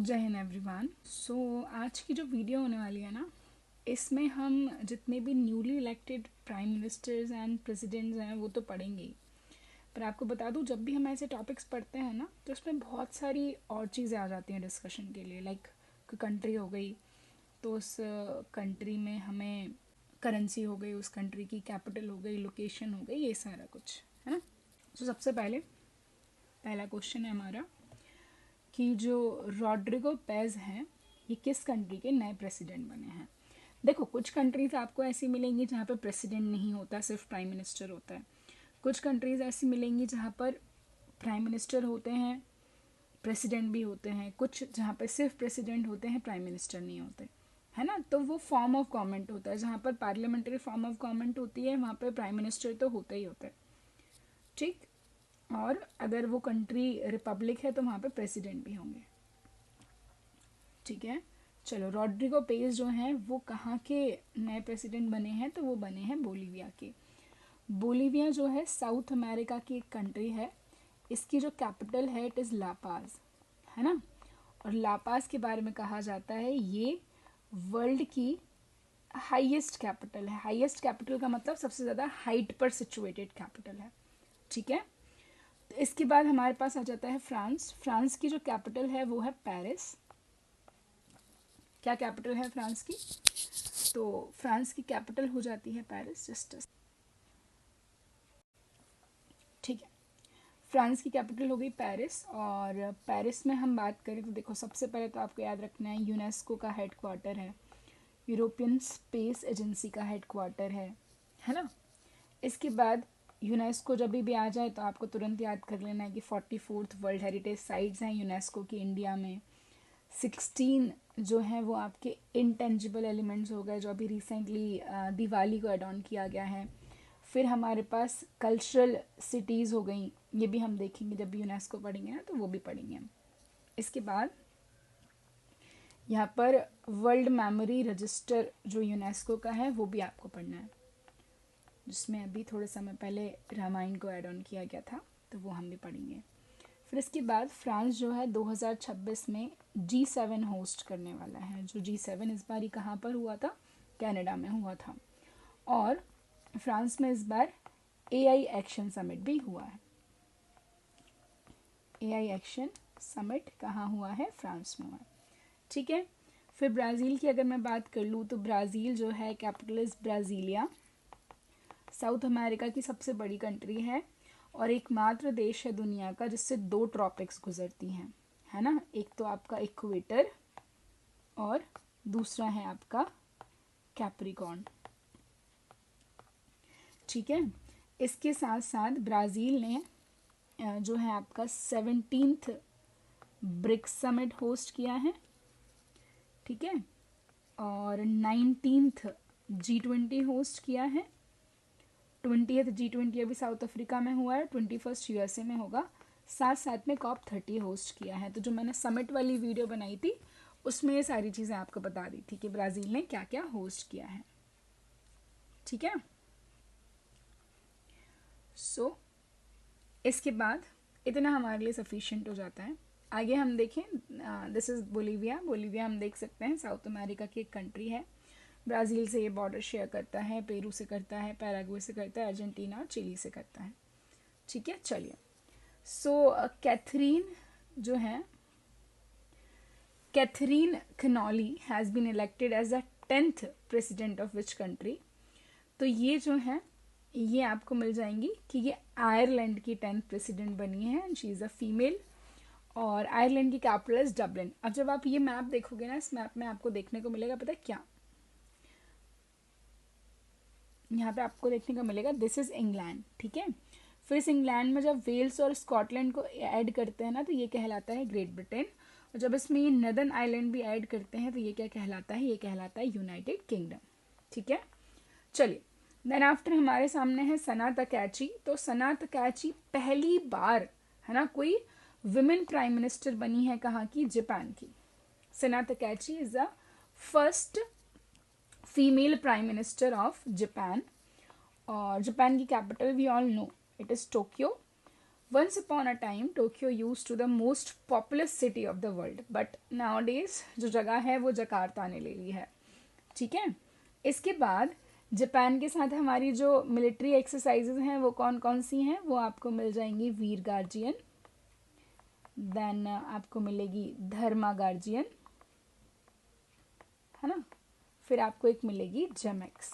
जय हिंद एवरीवन। आज की जो वीडियो होने वाली है ना, इसमें हम जितने भी newly elected prime ministers and presidents हैं वो तो पढ़ेंगे ही। पर आपको बता दूं, जब भी हम ऐसे टॉपिक्स पढ़ते हैं ना तो उसमें बहुत सारी और चीज़ें आ जाती हैं डिस्कशन के लिए। लाइक कोई कंट्री हो गई तो उस कंट्री में हमें करेंसी हो गई, उस कंट्री की कैपिटल हो गई, लोकेशन हो गई, ये सारा कुछ है ना। सबसे पहला क्वेश्चन है हमारा कि जो रॉड्रिगो पेज हैं ये किस कंट्री के नए प्रेसिडेंट बने हैं। देखो, कुछ कंट्रीज आपको ऐसी मिलेंगी जहाँ पर प्रेसिडेंट नहीं होता, सिर्फ प्राइम मिनिस्टर होता है। कुछ कंट्रीज ऐसी मिलेंगी जहाँ पर प्राइम मिनिस्टर होते हैं, प्रेसिडेंट भी होते हैं। कुछ जहाँ पर सिर्फ प्रेसिडेंट होते हैं, प्राइम मिनिस्टर नहीं होते, है ना। तो वो फॉर्म ऑफ गवर्नमेंट होता है। जहाँ पर पार्लियामेंट्री फॉर्म ऑफ गवर्नमेंट होती है वहाँ पर प्राइम मिनिस्टर तो होता ही होता है, ठीक। और अगर वो कंट्री रिपब्लिक है तो वहाँ पे प्रेसिडेंट भी होंगे, ठीक है। चलो, रॉड्रिगो पेज जो हैं वो कहाँ के नए प्रेसिडेंट बने हैं, तो वो बने हैं बोलीविया के। बोलीविया जो है साउथ अमेरिका की एक कंट्री है। इसकी जो कैपिटल है इट इज़ लापाज, है ना। और लापाज के बारे में कहा जाता है ये वर्ल्ड की हाईएस्ट कैपिटल है। हाईएस्ट कैपिटल का मतलब सबसे ज़्यादा हाइट पर सिचुएटेड कैपिटल है, ठीक है। इसके बाद हमारे पास आ जाता है फ्रांस। फ्रांस की जो कैपिटल है वो है पेरिस। क्या कैपिटल है फ्रांस की? तो फ्रांस की कैपिटल हो जाती है पेरिस, जस्ट, ठीक है। फ्रांस की कैपिटल हो गई पेरिस। और पेरिस में हम बात करें तो देखो, सबसे पहले तो आपको याद रखना है यूनेस्को का हेड क्वार्टर है, यूरोपियन स्पेस एजेंसी का हेड क्वार्टर है ना। इसके बाद यूनेस्को जब भी आ जाए तो आपको तुरंत याद कर लेना है कि 44th वर्ल्ड हेरिटेज साइट्स हैं यूनेस्को की इंडिया में। 16 जो है वो आपके इंटेंजिबल एलिमेंट्स हो गए, जो अभी रिसेंटली दिवाली को एड ऑन किया गया है। फिर हमारे पास कल्चरल सिटीज़ हो गई, ये भी हम देखेंगे जब भी यूनेस्को पढ़ेंगे ना, तो वो भी पढ़ेंगे हम। इसके बाद यहाँ पर वर्ल्ड मेमोरी रजिस्टर जो यूनेस्को का है वो भी आपको पढ़ना है, जिसमें अभी थोड़े समय पहले रामायण को ऐड ऑन किया गया था, तो वो हम भी पढ़ेंगे। फिर इसके बाद फ्रांस जो है 2026 में G7 होस्ट करने वाला है। जो G7 इस बार ही कहाँ पर हुआ था? कनाडा में हुआ था। और फ्रांस में इस बार AI एक्शन समिट भी हुआ है। AI एक्शन समिट कहाँ हुआ है? फ्रांस में हुआ है, ठीक है। फिर ब्राज़ील की अगर मैं बात कर लूँ तो ब्राज़ील जो है capital is Brasilia. South America की सबसे बड़ी कंट्री है और एकमात्र देश है दुनिया का जिससे 2 ट्रॉपिक्स गुजरती हैं, है ना। एक तो आपका इक्वेटर और दूसरा है आपका कैप्रिकॉर्न, ठीक है। इसके साथ साथ ब्राज़ील ने जो है आपका 17th ब्रिक्स समिट होस्ट किया है, ठीक है। और 19th G20 होस्ट किया है। 20th G20 अभी साउथ अफ्रीका में हुआ है, 21st USA में होगा। साथ साथ में COP30 होस्ट किया है। तो जो मैंने समिट वाली वीडियो बनाई थी उसमें ये सारी चीज़ें आपको बता दी थी कि ब्राज़ील ने क्या क्या होस्ट किया है, ठीक है। इसके बाद इतना हमारे लिए सफिशिएंट हो जाता है। आगे हम देखें, दिस इज़ बोलीविया। बोलीविया हम देख सकते हैं साउथ अमेरिका की एक कंट्री है। ब्राज़ील से ये बॉर्डर शेयर करता है, पेरू से करता है, पैराग्वे से करता है, अर्जेंटीना और चिली से करता है, ठीक है। चलिए, कैथरीन जो है, Catherine Connolly has been elected as the 10th president of which country. तो ये जो है ये आपको मिल जाएंगी कि ये आयरलैंड की 10th प्रेसिडेंट बनी है। शी इज़ अ फीमेल और आयरलैंड की कैपिटल इज डबलिन। अब जब आप ये मैप देखोगे ना, इस मैप में आपको देखने को मिलेगा, पता है क्या? यहाँ पे आपको देखने को मिलेगा दिस इज इंग्लैंड, ठीक है। फिर इस इंग्लैंड में जब वेल्स और स्कॉटलैंड को ऐड करते हैं ना तो ये कहलाता है ग्रेट ब्रिटेन। और जब इसमें ये नदर्न आइलैंड भी ऐड करते हैं तो ये क्या कहलाता है? ये कहलाता है यूनाइटेड किंगडम, ठीक है। चलिए, देन आफ्टर हमारे सामने है सना तकैची। तो सना तकैची पहली बार, है ना, कोई विमेन प्राइम मिनिस्टर बनी है। कहाँ की? जापान की। Sanae Takaichi is the first female prime minister of Japan. और जापान की capital we all know, it is Tokyo. Once upon a time, Tokyo used to the most populous city of the world, but nowadays जो जगह है वो Jakarta ने ले ली है. ठीक है. इसके बाद जापान के साथ हमारी जो मिलिट्री एक्सरसाइजेज हैं वो कौन कौन सी हैं वो आपको मिल जाएंगी. वीर गार्जियन, देन आपको मिलेगी धर्मा गार्जियन, है ना. फिर आपको एक मिलेगी जेमेक्स.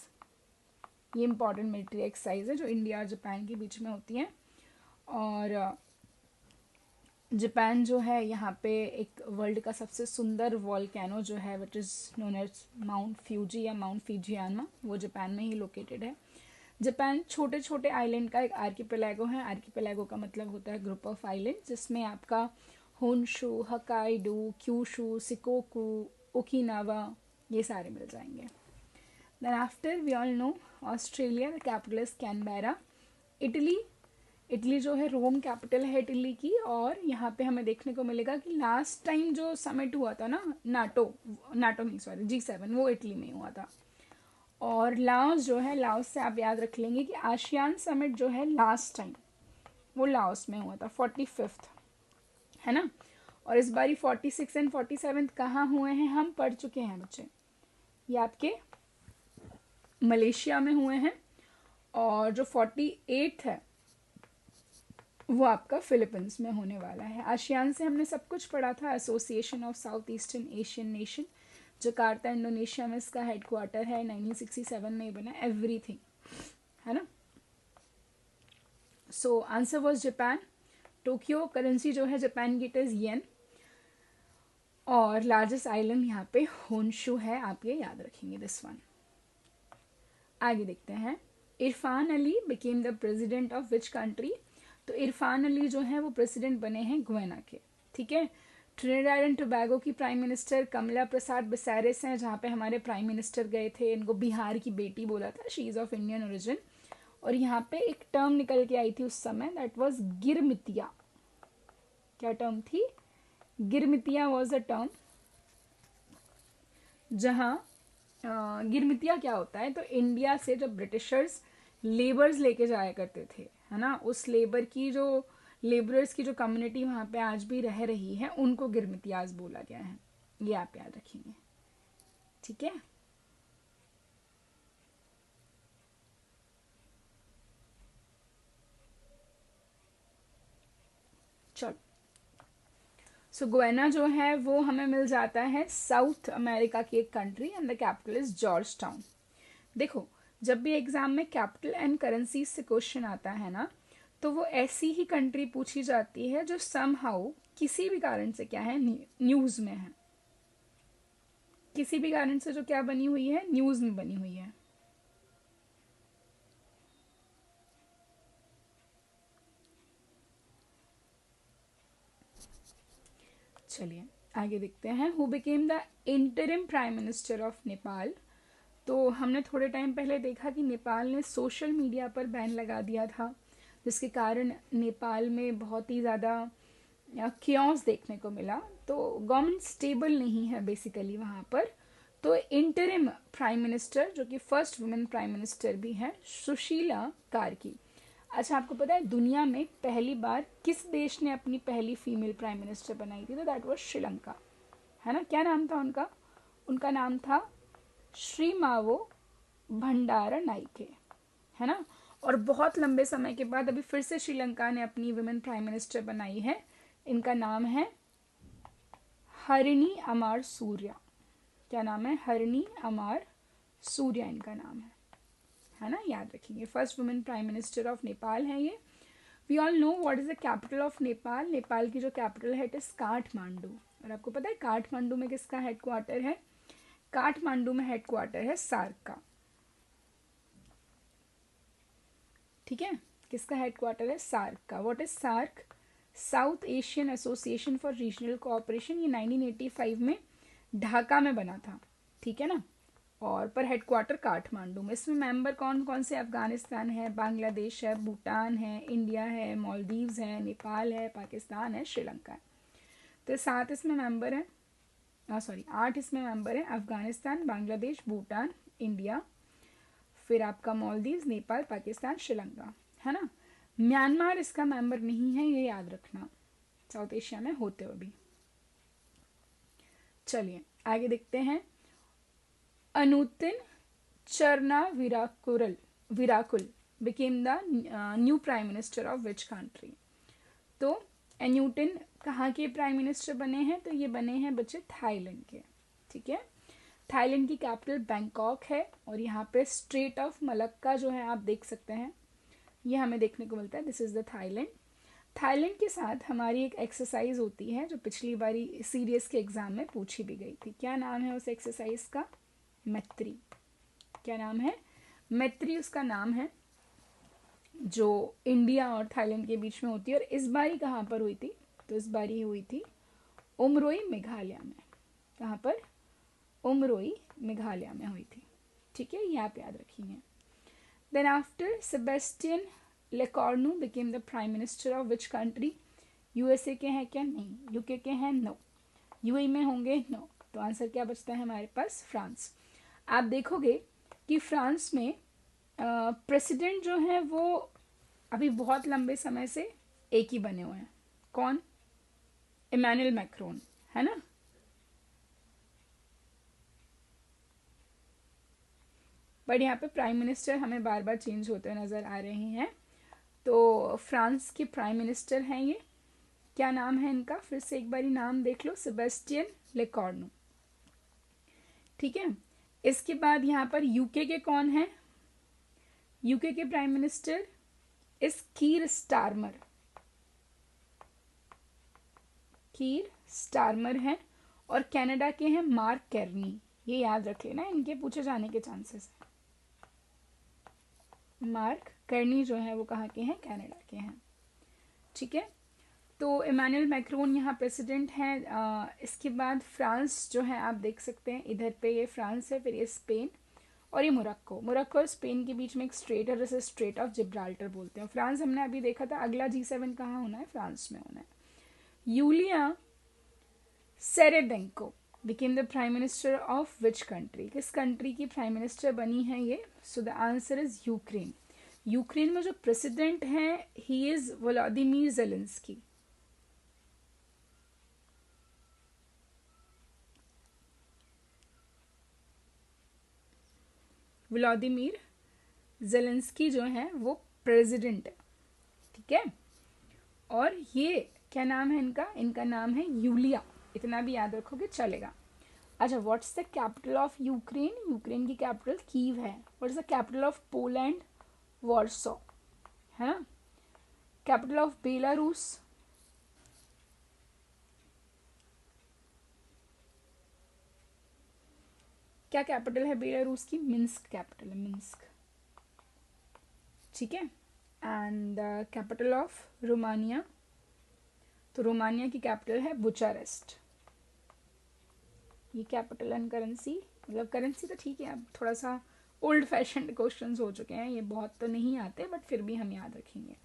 ये इंपॉर्टेंट मिलिट्री एक्सरसाइज है जो इंडिया और जापान के बीच में होती हैं. और जापान जो है यहाँ पे एक वर्ल्ड का सबसे सुंदर वॉल्केनो जो है which is known as Mount Fuji या माउंट फिजियानमा, वो जापान में ही लोकेटेड है. जापान छोटे छोटे आइलैंड का एक आर्किपेलागो है. आर्किपेलागो का मतलब होता है ग्रुप ऑफ आइलैंड, जिसमें आपका Honshu, Hokkaido, Kyushu, Shikoku, Okinawa ये सारे मिल जाएंगे. Then after we all know Australia, the capital is Canberra. Italy जो है रोम कैपिटल है इटली की. और यहाँ पे हमें देखने को मिलेगा कि लास्ट टाइम जो समिट हुआ था ना नाटो नहीं सॉरी G7, वो इटली में हुआ था. और लाओस जो है, लाओस से आप याद रख लेंगे कि आसियान समिट जो है लास्ट टाइम वो लाओस में हुआ था 45th, है ना. और इस बारी 46 एंड 47 कहाँ हुए हैं हम पढ़ चुके हैं बच्चे. ये आपके मलेशिया में हुए हैं. और जो 48 है वो आपका फिलीपींस में होने वाला है. आसियान से हमने सब कुछ पढ़ा था. Association of south eastern Asian nation, Jakarta Indonesia में इसका हेडक्वार्टर है. 1967 में बना. एवरीथिंग, है ना. So answer was Japan. Tokyo currency जो है जापान की इट इज येन. और लार्जेस्ट आइलैंड यहाँ पे होन्शु है. आप ये याद रखेंगे दिस वन. आगे देखते हैं. Irfan Ali became the president of which country. तो इरफान अली जो है वो प्रेसिडेंट बने हैं गुयाना के. ठीक है. ट्रिनिडाड एंड टोबैगो की प्राइम मिनिस्टर कमला प्रसाद बसारेस हैं, जहाँ पे हमारे प्राइम मिनिस्टर गए थे. इनको बिहार की बेटी बोला था. She is of Indian origin. और यहाँ पे एक टर्म निकल के आई थी उस समय, दैट वाज गिरमितिया. क्या टर्म थी? गिरमितिया वॉज अ टर्म. जहाँ गिरमितिया क्या होता है, तो इंडिया से जब ब्रिटिशर्स लेबर्स लेके जाया करते थे, है ना, उस लेबरर्स की जो कम्युनिटी वहाँ पे आज भी रह रही है उनको गिरमितियाज बोला गया है. ये आप याद रखेंगे. ठीक है. चलो. सो गुयाना जो है वो हमें मिल जाता है साउथ अमेरिका की एक country and the capital is George town. देखो, जब भी एग्जाम में कैपिटल एंड करेंसी से क्वेश्चन आता है ना, तो वो ऐसी ही कंट्री पूछी जाती है जो समहाउ किसी भी कारण से क्या है न्यूज में है. किसी भी कारण से जो क्या बनी हुई है, न्यूज में बनी हुई है. चलिए आगे देखते हैं. Who became the interim prime minister of Nepal. तो हमने थोड़े टाइम पहले देखा कि नेपाल ने सोशल मीडिया पर बैन लगा दिया था, जिसके कारण नेपाल में बहुत ही ज़्यादा क्योस देखने को मिला. तो गवर्नमेंट स्टेबल नहीं है बेसिकली वहाँ पर. तो इंटरिम प्राइम मिनिस्टर जो कि फर्स्ट वुमेन प्राइम मिनिस्टर भी हैं, सुशीला कार्की. अच्छा, आपको पता है दुनिया में पहली बार किस देश ने अपनी पहली फीमेल प्राइम मिनिस्टर बनाई थी? तो दैट वाज श्रीलंका, है ना. क्या नाम था उनका? उनका नाम था श्रीमावो भंडारा नाइके, है ना. और बहुत लंबे समय के बाद अभी फिर से श्रीलंका ने अपनी वुमेन प्राइम मिनिस्टर बनाई है. इनका नाम है हरिणी अमार सूर्या. क्या नाम है? हरिणी अमार सूर्या इनका नाम है ना. याद रखेंगे. First women prime minister of Nepal है ये. We all know what is the capital of Nepal. Nepal की जो कैपिटल है इट इज काठमांडू. और आपको पता है काठमांडू में किसका हेडक्वार्टर है? काठमांडू में हेडक्वार्टर है सार्क का. ठीक है. किसका हेडक्वार्टर है? सार्क का. What is SAARC? South Asian Association for Regional Cooperation. ये 1985 में ढाका में बना था. ठीक है ना. और पर हेडक्वार्टर काठमांडू में. इसमें मेंबर कौन कौन से? अफगानिस्तान है, बांग्लादेश है, भूटान है, इंडिया है, मालदीव्स है, नेपाल है, पाकिस्तान है, श्रीलंका है. तो 7 इसमें मेंबर हैं. 8 इसमें मेंबर हैं. अफगानिस्तान, बांग्लादेश, भूटान, इंडिया, फिर आपका मालदीव्स, नेपाल, पाकिस्तान, श्रीलंका, है ना. म्यांमार इसका मेंबर नहीं है, ये याद रखना, साउथ एशिया में होते हुए भी। चलिए आगे देखते हैं। Anutin Charnvirakul became the new prime minister of which country. तो अनुतिन कहाँ के प्राइम मिनिस्टर बने हैं? तो ये बने हैं बच्चे थाईलैंड के। ठीक है, थाईलैंड की कैपिटल बैंकॉक है और यहाँ पे स्ट्रेट ऑफ मलक्का जो है आप देख सकते हैं, ये हमें देखने को मिलता है। This is the Thailand. Thailand के साथ हमारी एक एक्सरसाइज होती है जो पिछली बारी सीडीएस के एग्जाम में पूछी भी गई थी। क्या नाम है उस एक्सरसाइज का? मैत्री। क्या नाम है? मैत्री उसका नाम है, जो इंडिया और थाईलैंड के बीच में होती है। और इस बारी कहाँ पर हुई थी? तो इस बारी हुई थी उमरोई मेघालय में। कहाँ पर? उमरोई मेघालय में हुई थी। ठीक है, ये आप याद रखेंगे। Then after Sebastien Lecornu became the prime minister of which country? USA के हैं क्या? नहीं। यूके के हैं? नो। यूएई में होंगे? नो। तो आंसर क्या बचता है हमारे पास? फ्रांस। आप देखोगे कि फ्रांस में प्रेसिडेंट जो है वो अभी बहुत लंबे समय से एक ही बने हुए हैं। कौन? इमैनुअल मैक्रोन, है ना। बट यहाँ पे प्राइम मिनिस्टर हमें बार बार चेंज होते हुए नजर आ रहे हैं। तो फ्रांस के प्राइम मिनिस्टर हैं ये। क्या नाम है इनका? फिर से एक बारी नाम देख लो, सेबेस्टियन लेकॉर्नू। ठीक है, इसके बाद यहाँ पर यूके के कौन है? यूके के प्राइम मिनिस्टर इस कीर स्टारमर। कीर स्टारमर हैं। और कनाडा के हैं मार्क कैर्नी। ये याद रख लेना, इनके पूछे जाने के चांसेस हैं। मार्क कैर्नी जो है वो कहाँ के हैं? कनाडा के हैं। ठीक है, तो इमैनुअल मैक्रोन यहाँ प्रेसिडेंट हैं। इसके बाद फ्रांस जो है आप देख सकते हैं, इधर पे ये फ्रांस है, फिर ये स्पेन और ये मोरक्को। मोरक्को और स्पेन के बीच में एक स्ट्रेट है जिसे स्ट्रेट ऑफ जिब्राल्टर बोलते हैं। फ्रांस हमने अभी देखा था। अगला G7 कहाँ होना है? फ्रांस में होना है। Yulia Svyrydenko became the prime minister of which country? किस कंट्री की प्राइम मिनिस्टर बनी है ये? So the answer is Ukraine. Ukraine में जो प्रेसिडेंट हैं he is Vladimir Zelensky. Vladimir Zelensky जो है वो प्रेसिडेंट है। ठीक है, और ये क्या नाम है इनका? इनका नाम है यूलिया। इतना भी याद रखोगे चलेगा। अच्छा, what's the capital of Ukraine? Ukraine की कैपिटल कीव है। What's the capital of Poland? Warsaw, है ना। Capital of Belarus? क्या कैपिटल है बेलारूस की? मिन्स्क कैपिटल है, मिन्स्क। ठीक है, एंड कैपिटल ऑफ रोमानिया? तो रोमानिया की कैपिटल है बुचारेस्ट। ये कैपिटल एंड करेंसी, मतलब करेंसी तो ठीक है, अब थोड़ा सा ओल्ड फैशन क्वेश्चंस हो चुके हैं, ये बहुत तो नहीं आते बट फिर भी हम याद रखेंगे।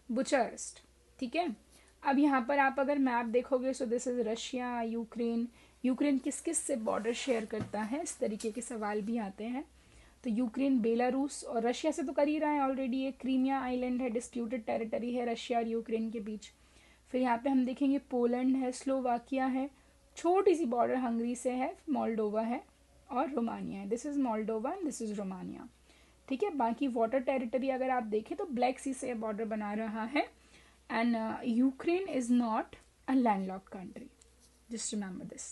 बुचारेस्ट। ठीक है, अब यहाँ पर आप अगर मैप देखोगे so this is Russia, Ukraine. Ukraine किस किस से बॉर्डर शेयर करता है, इस तरीके के सवाल भी आते हैं। तो यूक्रेन बेलारूस और रशिया से तो कर ही रहा है ऑलरेडी। ये क्रीमिया आइलैंड है, डिस्प्यूटेड टेरिटरी है रशिया और यूक्रेन के बीच। फिर यहाँ पे हम देखेंगे पोलैंड है, स्लोवाकिया है, छोटी सी बॉर्डर हंगरी से है, मोल्डोवा है और रोमानिया है। This is Moldova and this is Romania. ठीक है, बाकी वाटर टेरिटरी अगर आप देखें तो ब्लैक सी से बॉर्डर बना रहा है। And Ukraine is not a landlocked country, just remember this.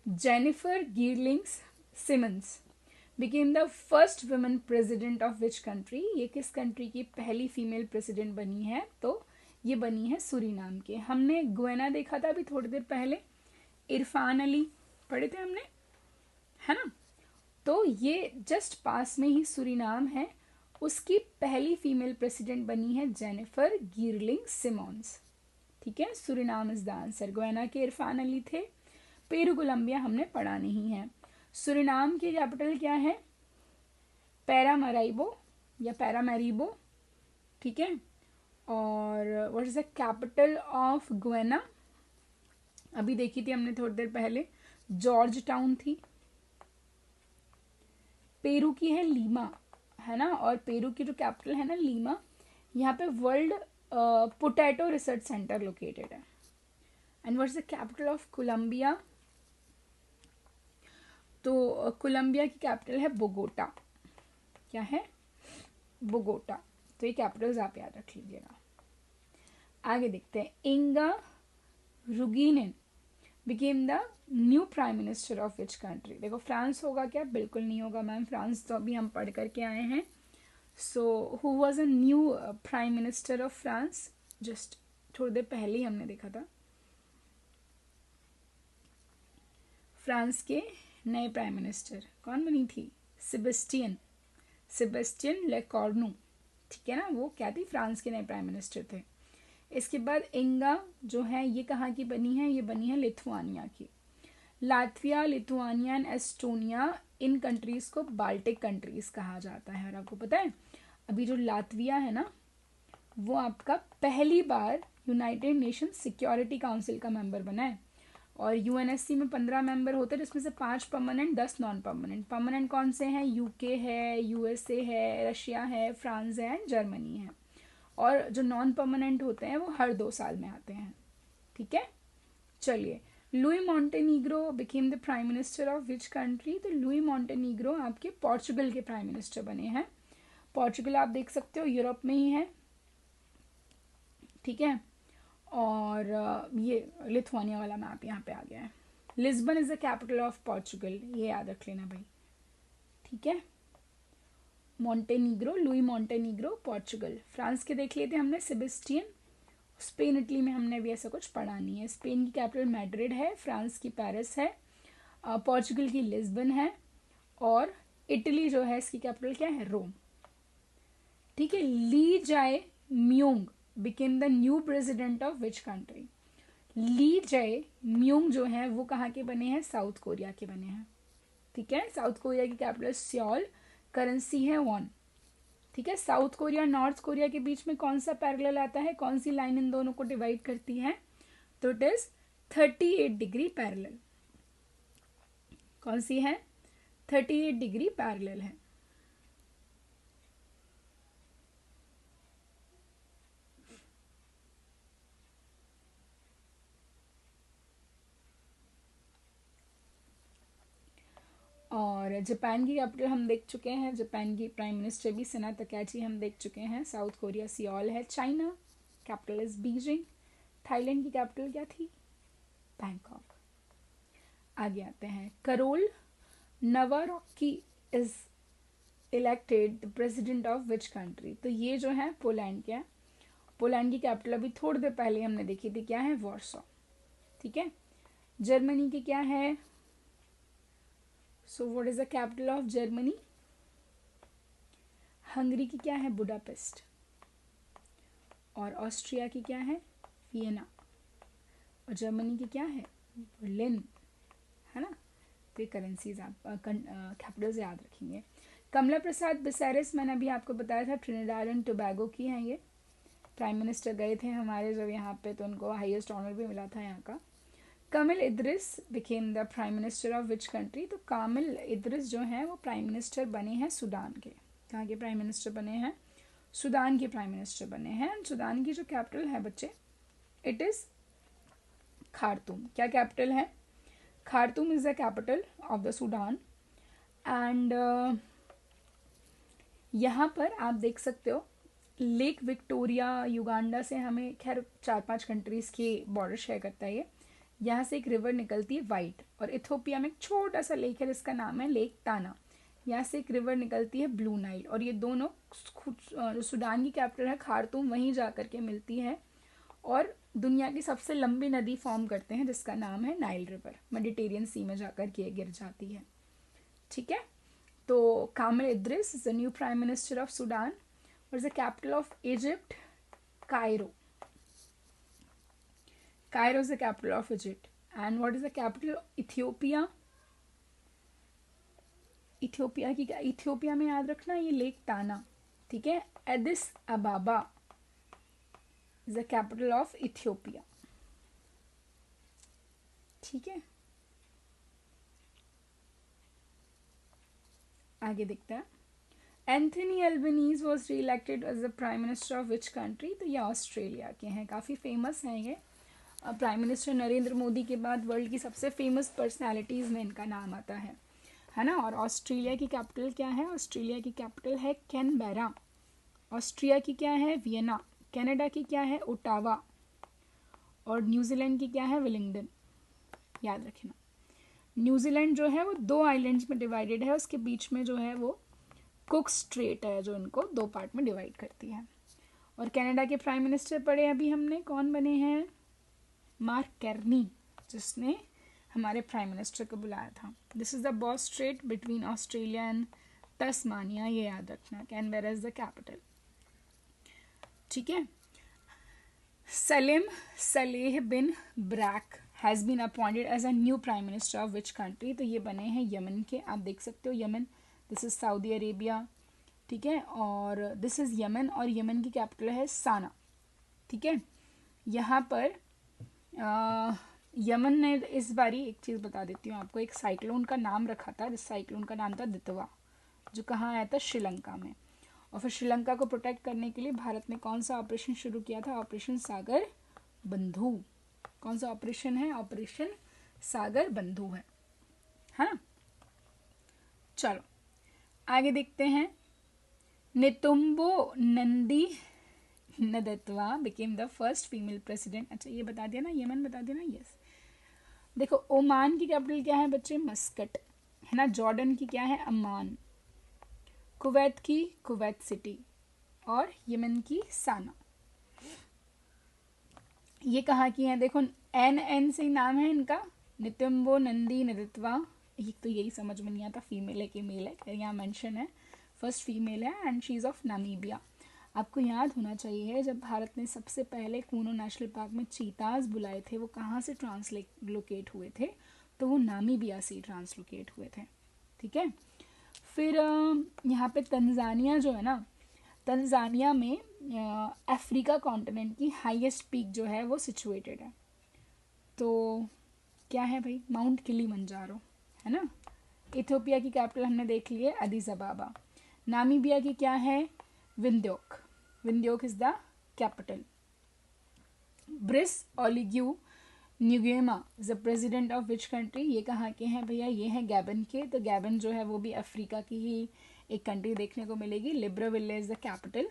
Jennifer Geerlings Simons became the first women president of which country? ये किस कंट्री की पहली फीमेल प्रेसिडेंट बनी है? तो ये बनी है सूरीनाम के। हमने गुएना देखा था अभी थोड़ी देर पहले, इरफान अली पढ़े थे हमने, है ना। तो ये जस्ट पास में ही सूरीनाम है, उसकी पहली फीमेल प्रेसिडेंट बनी है जेनिफर गिरलिंग सिमोन्स। ठीक है, सूरीनाम इज द आंसर। गुएना के इरफान अली थे। पेरू कोलंबिया हमने पढ़ा नहीं है। सूरीनाम की कैपिटल क्या है? पैरामराइबो या पैरामैरिबो। ठीक है, और what is the capital of गुएना? अभी देखी थी हमने थोड़ी देर पहले, जॉर्ज टाउन थी। पेरू की है लीमा, है ना, और पेरू की जो कैपिटल है ना लीमा, यहाँ पे world potato research centre located है। And what is the capital of Colombia? तो कोलंबिया की कैपिटल है बोगोटा। क्या है? बोगोटा। तो ये कैपिटल्स आप याद रख लीजिएगा। आगे देखते हैं, Inga Ruginiene became the new prime minister of which country? देखो फ्रांस होगा क्या? बिल्कुल नहीं होगा मैम, फ्रांस तो अभी हम पढ़ करके आए हैं। So who was a new prime minister of France? Just थोड़ी देर पहले ही हमने देखा था। फ्रांस के नए प्राइम मिनिस्टर कौन बनी थी? सेबेस्टियन लेकॉर्नू। ठीक है ना, वो क्या थी? फ्रांस के नए प्राइम मिनिस्टर थे। इसके बाद इंगा जो है ये कहाँ की बनी है? ये बनी है लिथुआनिया की। Latvia, Lithuania and Estonia, in countries को बाल्टिक कंट्रीज कहा जाता है। और आपको पता है अभी जो लातविया है ना, वो आपका पहली बार यूनाइटेड नेशन सिक्योरिटी काउंसिल का मेंबर बना है। और यूएनएससी में 15 मेंबर होते हैं, जिसमें से 5 परमानेंट, 10 नॉन परमानेंट। परमानेंट कौन से हैं? यूके है, यूएसए है, रशिया है, फ्रांस है, जर्मनी है। और जो नॉन परमानेंट होते हैं वो हर 2 साल में आते हैं। ठीक है, चलिए। Luis Montenegro became the prime minister of which country? तो लुई मॉन्टेनीग्रो आपके पोर्चुगल के प्राइम मिनिस्टर बने हैं। पोर्चुगल आप देख सकते हो यूरोप में ही है। ठीक है, और ये लिथुआनिया वाला मैप यहाँ पे आ गया है। Lisbon is the capital of Portugal, ये याद रख लेना भाई। ठीक है, मॉन्टेनीग्रो, लुई मॉन्टेनीग्रो पोर्चुगल। फ्रांस के देख लेते हमने, सेबेस्टियन। स्पेन इटली में हमने भी ऐसा कुछ पढ़ा नहीं है। स्पेन की कैपिटल मैड्रिड है, फ्रांस की पेरिस है, पोर्चुगल की लिस्बन है, और इटली जो है इसकी कैपिटल क्या है? रोम। ठीक है, Lee Jae Myung became the new president of which country? Lee Jae Myung जो है वो कहाँ के बने हैं? साउथ कोरिया के बने हैं। ठीक है, साउथ कोरिया की कैपिटल सियोल, करेंसी है वॉन। ठीक है, साउथ कोरिया नॉर्थ कोरिया के बीच में कौन सा पैरेलल आता है? कौन सी लाइन इन दोनों को डिवाइड करती है? तो इट इज 38 डिग्री पैरेलल। कौन सी है? 38 डिग्री पैरेलल है। और जापान की कैपिटल हम देख चुके हैं, जापान की प्राइम मिनिस्टर भी सना तकाची हम देख चुके हैं। साउथ कोरिया सियोल है। China capital is Beijing. Thailand की कैपिटल क्या थी? बैंकॉक। आगे आते हैं, Karol Nawrocki is elected the president of which country? तो ये जो है पोलैंड के, पोलैंड की कैपिटल अभी थोड़ी देर पहले हमने देखी थी, क्या है? वॉर्सो। ठीक है, जर्मनी की क्या है? So what is the capital of Germany? Hungary की क्या है? बुडापेस्ट। और ऑस्ट्रिया की क्या है? वियना। और जर्मनी की क्या है? बर्लिन, है ना। तो ये करेंसीज आप कैपिटल्स याद रखेंगे। कमला प्रसाद बिसेरिस, मैंने अभी आपको बताया था, ट्रिनिडाड एंड टोबैगो की हैं ये। प्राइम मिनिस्टर गए थे हमारे जब यहाँ पे, तो उनको हाईएस्ट ऑनर भी मिला था यहाँ का। Kamil Idris became the prime minister of which country? तो कामिल इद्रिस जो है वो प्राइम मिनिस्टर बने हैं सूडान के। कहाँ के प्राइम मिनिस्टर बने हैं? सूडान के प्राइम मिनिस्टर बने हैं। सूडान की जो कैपिटल है बच्चे, इट इज खार्तूम। क्या कैपिटल है? Khartoum is the capital of the Sudan. And यहाँ पर आप देख सकते हो लेक विक्टोरिया, युगांडा से हमें खैर 4-5 कंट्रीज की बॉर्डर शेयर करता है ये। यहाँ से एक रिवर निकलती है वाइट, और इथोपिया में एक छोटा सा लेक है जिसका नाम है लेक टाना। यहाँ से एक रिवर निकलती है ब्लू नाइल, और ये दोनों सूडान की कैपिटल है खार्तूम, वहीं जा करके मिलती है, और दुनिया की सबसे लंबी नदी फॉर्म करते हैं जिसका नाम है नाइल रिवर। मेडिटेरियन सी में जाकर के गिर जाती है। ठीक है, तो Kamil Idris is the new prime minister of Sudan. What is the capital of Egypt? Cairo. Cairo is the capital of Egypt. And what is the capital of Ethiopia? Ethiopia की, इथियोपिया में याद रखना ये lake Tana. ठीक है, Addis Ababa is the capital of Ethiopia. ठीक है, आगे देखते हैं। Anthony Albanese was reelected as the prime minister of which country? तो ये ऑस्ट्रेलिया के हैं, काफ़ी फेमस हैं ये प्राइम मिनिस्टर। नरेंद्र मोदी के बाद वर्ल्ड की सबसे फेमस पर्सनालिटीज़ में इनका नाम आता है ना। और ऑस्ट्रेलिया की कैपिटल क्या है? ऑस्ट्रेलिया की कैपिटल है कैनबेरा। ऑस्ट्रिया की क्या है? वियना। कनाडा की क्या है? ओटावा। और न्यूजीलैंड की क्या है? वेलिंगटन। याद रखना, न्यूजीलैंड जो है वो 2 आइलैंड्स में डिवाइडेड है, उसके बीच में जो है वो कुक स्ट्रेट है जो इनको 2 पार्ट में डिवाइड करती है। और कनाडा के प्राइम मिनिस्टर पढ़े अभी हमने, कौन बने हैं? मार्क कार्नी, जिसने हमारे प्राइम मिनिस्टर को बुलाया था। This is the Bass Strait between Australia and Tasmania, ये याद रखना। कैनबेरा इज द कैपिटल, ठीक है। Salim Saleh bin Brik has been appointed as a new prime minister of which country? तो ये बने हैं यमन के, आप देख सकते हो Yemen, this is Saudi Arabia, ठीक है। और दिस इज यमन, और यमन की कैपिटल है साना, ठीक है। यहाँ पर यमन ने इस बारी, एक चीज़ बता देती हूँ आपको, एक साइक्लोन का नाम रखा था, जिस साइक्लोन का नाम था दितवा, जो कहाँ आया था? श्रीलंका में। और फिर श्रीलंका को प्रोटेक्ट करने के लिए भारत ने कौन सा ऑपरेशन शुरू किया था? ऑपरेशन सागर बंधु। कौन सा ऑपरेशन है? ऑपरेशन सागर बंधु है ना। चलो आगे देखते हैं। Netumbo Nandi Ndaitwah became the first female president. अच्छा ये बता दिया ना, यमन बता दिया ना, यस। देखो ओमान की कैपिटल क्या है बच्चे? मस्कट, है ना। जॉर्डन की क्या है? अम्मान। कुवैत की कुवैत सिटी, और यमन की साना। ये कहाँ की है? देखो एन से ही नाम है इनका, नितुम्बो नंदी नदत्वा। एक तो यही समझ में नहीं आता फीमेल है कि मेल है, यहाँ मेंशन है फर्स्ट फीमेल है, and she is of Namibia. आपको याद होना चाहिए जब भारत ने सबसे पहले कूनो नेशनल पार्क में चीताज बुलाए थे, वो कहाँ से ट्रांसलोकेट हुए थे? तो वो नामीबिया से ट्रांसलोकेट हुए थे, ठीक है। फिर यहाँ पे तंजानिया जो है ना, तंजानिया में अफ्रीका कॉन्टिनेंट की हाईएस्ट पीक जो है वो सिचुएटेड है। तो क्या है भाई? माउंट किलिमंजारो, है ना। इथियोपिया की कैपिटल हमने देख ली है, अदीस अबाबा। नामीबिया की क्या है? Windhoek. Windhoek is the capital. Brice Oligui Nguema is the president of which country? ये कहाँ के हैं भैया? ये हैं गैबन के। तो गैबन जो है वो भी अफ्रीका की ही एक कंट्री देखने को मिलेगी। Libreville is the capital.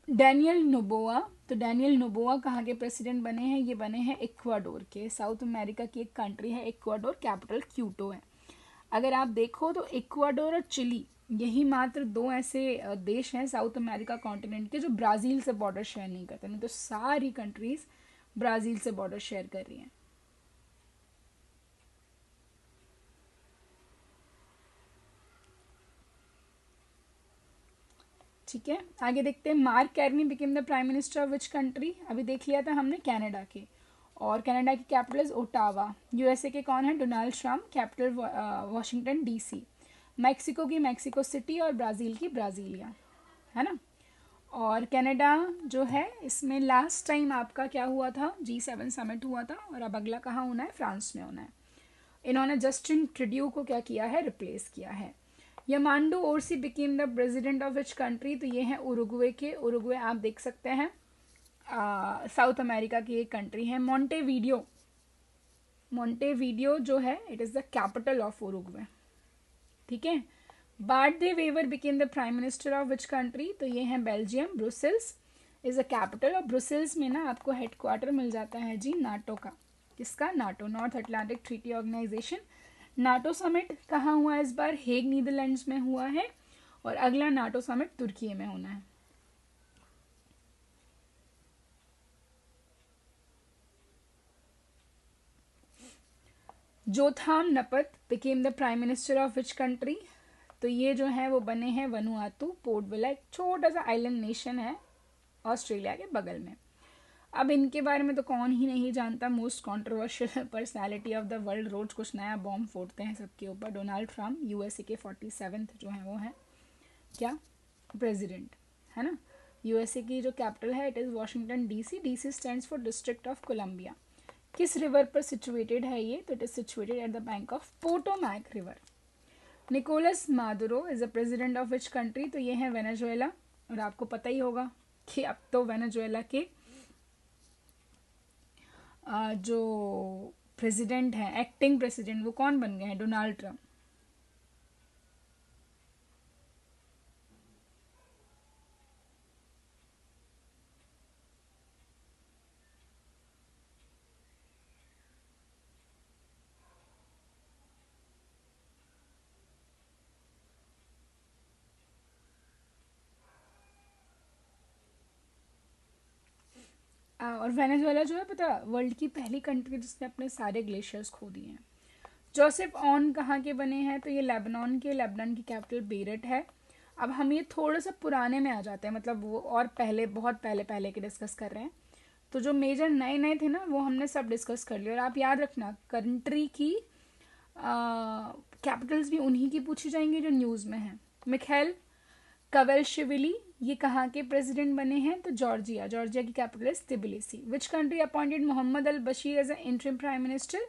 Daniel Noboa, तो डैनियल नोबोआ कहाँ के प्रेसिडेंट बने हैं? ये बने हैं इक्वाडोर के। साउथ अमेरिका की एक कंट्री है इक्वाडोर, कैपिटल क्यूटो है। अगर आप देखो तो इक्वाडोर और चिली यही मात्र 2 ऐसे देश हैं साउथ अमेरिका कॉन्टिनेंट के जो ब्राज़ील से बॉर्डर शेयर नहीं करते, नहीं तो सारी कंट्रीज ब्राज़ील से बॉर्डर शेयर कर रही हैं। ठीक है, आगे देखते हैं। Mark Carney became the prime minister of which country? अभी देख लिया था हमने कनाडा के, और कनाडा की कैपिटल इज ओटावा। यूएसए के कौन है? Donald Trump, capital Washington DC. Mexico की मैक्सिको सिटी, और ब्राज़ील की ब्राज़ीलिया, है ना। और कनाडा जो है इसमें लास्ट टाइम आपका क्या हुआ था? G7 समिट हुआ था, और अब अगला कहाँ होना है? फ्रांस में होना है। इन्होंने जस्टिन ट्रूडेau को क्या किया है? रिप्लेस किया है। Yamandu Orsi became the president of which country? तो ये है उरुग्वे के। उरुग्वे आप देख सकते हैं साउथ अमेरिका की एक कंट्री है। मोंटेवीडियो, मोंटेवीडियो जो है it is the capital of Uruguay, ठीक है। Bart De Wever became the prime minister of which country? तो ये है Belgium. Brussels is the capital, और ब्रुसेल्स में ना आपको हेडक्वार्टर मिल जाता है जी नाटो का। किसका? NATO, North Atlantic Treaty Organization. NATO summit कहाँ हुआ इस बार? हेग नीदरलैंड्स में हुआ है, और अगला नाटो समिट तुर्की में होना है। Jotham Napat became the prime minister of which country? तो ये जो है वो बने हैं वनुआतू। पोर्ट विला एक छोटा सा आइलैंड नेशन है ऑस्ट्रेलिया के बगल में। अब इनके बारे में तो कौन ही नहीं जानता, most controversial personality of the world, रोज कुछ नया बॉम्ब फोड़ते हैं सबके ऊपर। डोनाल्ड ट्रम्प, यूएसए के 47th जो है वो है क्या? प्रेसिडेंट, है ना। यूएसए की जो कैपिटल है it is Washington DC. DC stands for District of Columbia. किस रिवर पर सिचुएटेड है ये? तो it is situated at the bank of Potomac river. Nicolas Maduro is the president of which country, तो ये है वेनेजुएला। और आपको पता ही होगा कि अब तो वेनेजुएला के जो प्रेसिडेंट हैं, एक्टिंग प्रेसिडेंट, वो कौन बन गए हैं? Donald Trump. और वेनेजुएला जो है पता, वर्ल्ड की पहली कंट्री जिसने अपने सारे ग्लेशियर्स खो दिए हैं। जोसेफ ऑन कहाँ के बने हैं? तो ये लेबनान के, लेबनान की कैपिटल बेरट है। अब हम ये थोड़ा सा पुराने में आ जाते हैं, मतलब वो और पहले, बहुत पहले पहले के डिस्कस कर रहे हैं। तो जो मेजर नए नए थे ना, वो हमने सब डिस्कस कर लिया। और आप याद रखना, कंट्री की कैपिटल्स भी उन्हीं की पूछी जाएंगी जो न्यूज़ में हैं। मिखाइल कवेलशिविली ये कहाँ के प्रेसिडेंट बने हैं? तो जॉर्जिया, जॉर्जिया की capital is Tbilisi. Which country appointed Mohammed al Bashir as a interim prime minister?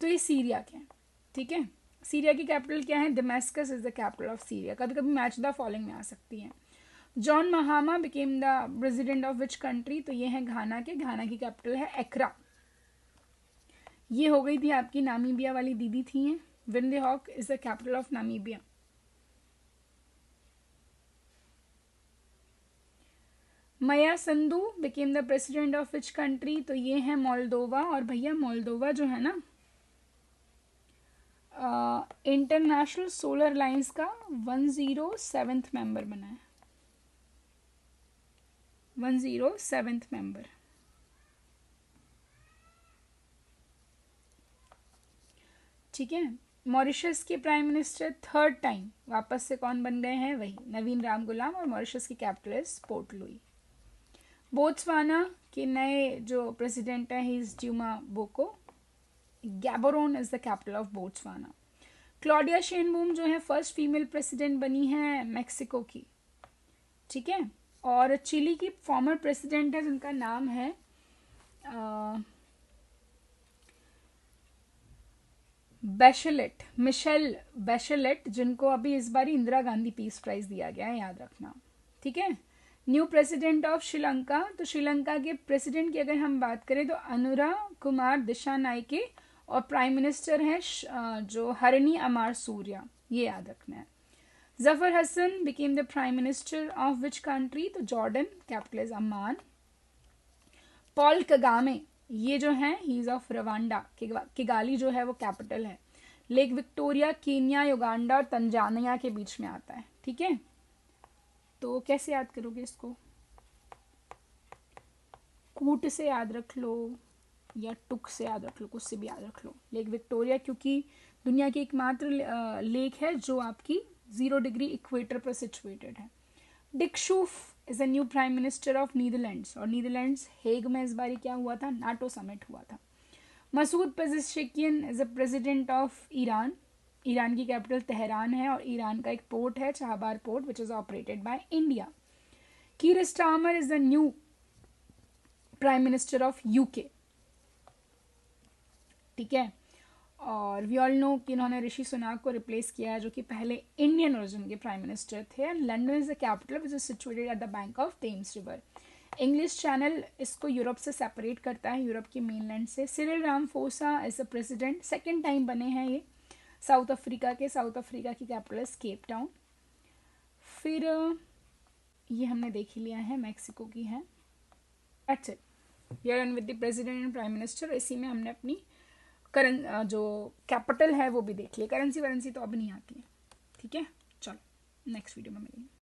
तो ये सीरिया के हैं, ठीक है। सीरिया की कैपिटल क्या है? Damascus is the capital of Syria. कभी कभी मैच द फॉलोइंग में आ सकती है। John Mahama became the president of which country? तो ये है घाना के, घाना की कैपिटल है एक्रा। ये हो गई थी आपकी नामीबिया वाली दीदी थी हैं। Windhoek is the capital of Namibia. Maia Sandu became the president of which country? तो ये है मोल्दोवा। और भैया मोल्दोवा जो है ना, इंटरनेशनल सोलर लाइंस का 107th मेंबर बना है। 107th member. ठीक है। मॉरिशस के प्राइम मिनिस्टर थर्ड टाइम वापस से कौन बन गए हैं? वही नवीन राम गुलाम। और मॉरिशस की capital is Port Louis. Botswana के नए जो प्रेसिडेंट है, he is Duma Boko. Gaborone is the capital of Botswana. Claudia Sheinbaum जो है फर्स्ट फीमेल प्रेसिडेंट बनी है मैक्सिको की, ठीक है। और चिली की फॉर्मर प्रेसिडेंट है जिनका नाम है बैशेलेट, मिशेल बैशेलेट, जिनको अभी इस बार इंदिरा गांधी पीस प्राइज दिया गया है, याद रखना, ठीक है। न्यू प्रेसिडेंट ऑफ श्रीलंका, तो श्रीलंका के प्रेसिडेंट की अगर हम बात करें तो अनुरा कुमार दिशानायके। और प्राइम मिनिस्टर हैं जो हरनी अमार सूर्या, ये याद रखना है। Jafar Hassan became the prime minister of which country? तो Jordan, capital is Amman. Paul Kagame ये जो है, he is of Rwanda, Kigali जो है वो कैपिटल है। लेक विक्टोरिया केन्या, युगांडा और तंजानिया के बीच में आता है, ठीक है। तो कैसे याद करोगे इसको? कूट से याद रख लो या टुक से याद रख लो, कुछ से भी याद रख लो। लेक विक्टोरिया क्योंकि दुनिया की एकमात्र लेक है जो आपकी 0 डिग्री इक्वेटर पर सिचुएटेड है। Dick Schoof is a new prime minister of Netherlands. और नीदरलैंड्स हेग में इस बार क्या हुआ था? नाटो समिट हुआ था। Masoud Pezeshkian is a president of Iran. Iran की कैपिटल तेहरान है और ईरान का एक पोर्ट है Chabahar port which is operated by India. Keir Starmer is the new prime minister of UK, ठीक है। और वी ऑल नो कि इन्होंने ऋषि सुनाक को रिप्लेस किया है जो कि पहले इंडियन ओरिजिन के प्राइम मिनिस्टर थे। And London is the capital which is situated at the bank of Thames river. English channel इसको यूरोप से सेपरेट करता है, यूरोप के मेनलैंड से। Cyril Ramaphosa is the president, second time बने हैं ये साउथ अफ्रीका के। साउथ अफ्रीका की कैपिटल इज केप टाउन। फिर ये हमने देख ही लिया है, मैक्सिको की है। That's it, we are done with the president and prime minister. इसी में हमने अपनी जो कैपिटल है वो भी देख लिया। करेंसी वरेंसी तो अब नहीं आती है, ठीक है। चलो नेक्स्ट वीडियो में मिलेंगे।